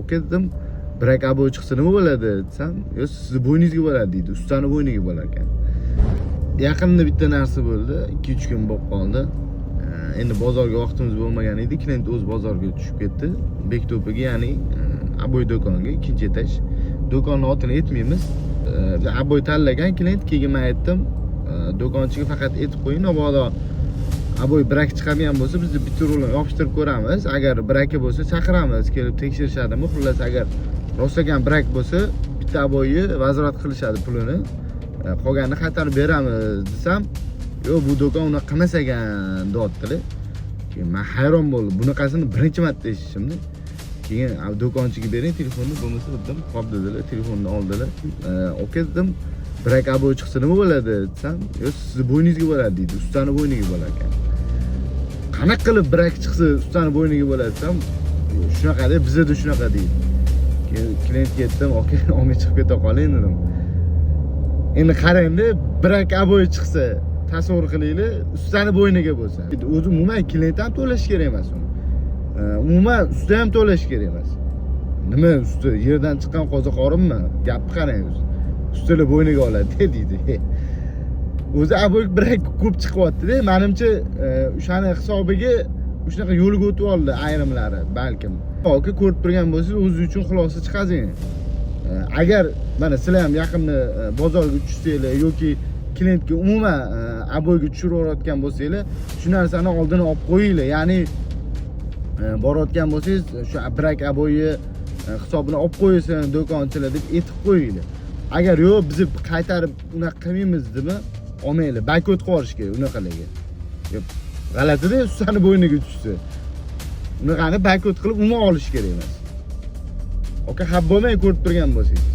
Oka dedim, brak aboy chiqsa nima bo'ladi desam, yo sizni bo'yningizga bo'ladi deydi, ustani bo'yniga bo'lar ekan. Yaqinda bitta narsa bo'ldi, 2-3 kun bo'lib qoldi. Endi bozorga vaqtimiz bo'lmagan edi, klient o'z bozorga tushib ketdi. Bekto'piga, ya'ni aboy do'koniga, ikkinchi etaj. Do'konni otini aytmaymiz. Aboy tanlagan klient, keyin men aytdim, do'konchiga faqat aytib qo'ying, mabodo aboy brak chiqargan bo'lsa, biz bitta rulni yopishtirib ko'ramiz. Agar braki bo'lsa, chaqiramiz, kelib tekshirishadimi. Xullas, agar rostlagan brak bo'lsa, bitta aboyni vazorat qilishadi pulini. Qolganini qaytarib beramiz desam, yo bu do'kon unaqa qilmas ekan deyaptilar. Keyin men hayron bo'ldim. Bunaqasini birinchi marta eshitishimda. Keyin do'konchiga bering telefonni, bo'lmasa dedim, qop dedilar, telefonni oldilar. Oka dedim, brak aboy chiqsa nima bo'ladi desam, yo sizni bo'yningizga bo'ladi deydi, ustani bo'yniga bo'lar ekan. Qanaqa qilib brak chiqsa ustani bo'yniga bo'ladi desam, shunaqa deb, bizda shunaqa deydi. Keyin klientga aytdim, oka olmay chiqib keta qoling dedim. Endi qarangda, brak aboy chiqsa, tasavvur qilinglar, ustani bo'yniga bo'lsa. O'zi umuman klient ham to'lash kerak emas uni. Umuman usta ham to'lash kerak emas. Nima usta, yerdan chiqqan qo'ziqorinmi? Gapni qarang o'zi. Ustalar bo'yniga oladi deydi. O'zi aboy brak ko'p chiqyapti-da. Menimcha, o'shani hisobiga shunaqa yo'lga o'tib oldi ayrimlari, balkim. Oka ko'rib turgan bo'lsangiz, o'zingiz uchun xulosa chiqazing. Agar mana sizlar ham yaqinda bozorga tushsanglar yoki klientga umuman aboyga tushirib yuborayotgan bo'lsanglar, shu narsani oldini olib qo'yinglar. Ya'ni borayotgan bo'lsangiz, shu brak aboyi hisobini olib qo'ysin do'konchilar deb aytib qo'yinglar. Agar yo'q, biz qaytarib unaqa qilmaymiz deb olmanglar. Baykod qilib olish kerak unaqalarga. Yo'q, g'alati-da, ustani bo'yniga tushsa. Unaqani baykod qilib umuman olish kerak emas. Oka hab bo'lmay ko'rib turgan bo'lsangiz.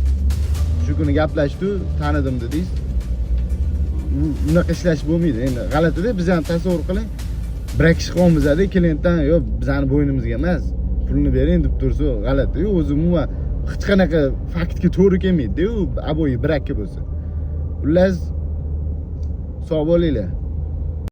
Shu kuni gaplashdi, tanidim dedingiz. Unaqa ishlash bo'lmaydi. Endi g'alati-da, biz ham tasavvur qiling. Brak chiqyapmiz-da, klientdan, yo'q, bizning bo'ynimizga emas, pulni bering deb tursa, g'alati. Yo'q, o'zi umuman hech qanaqa faktga to'g'ri kelmaydi-ku, aboyi brakka bo'lsa. Xullas, sog' bo'linglar.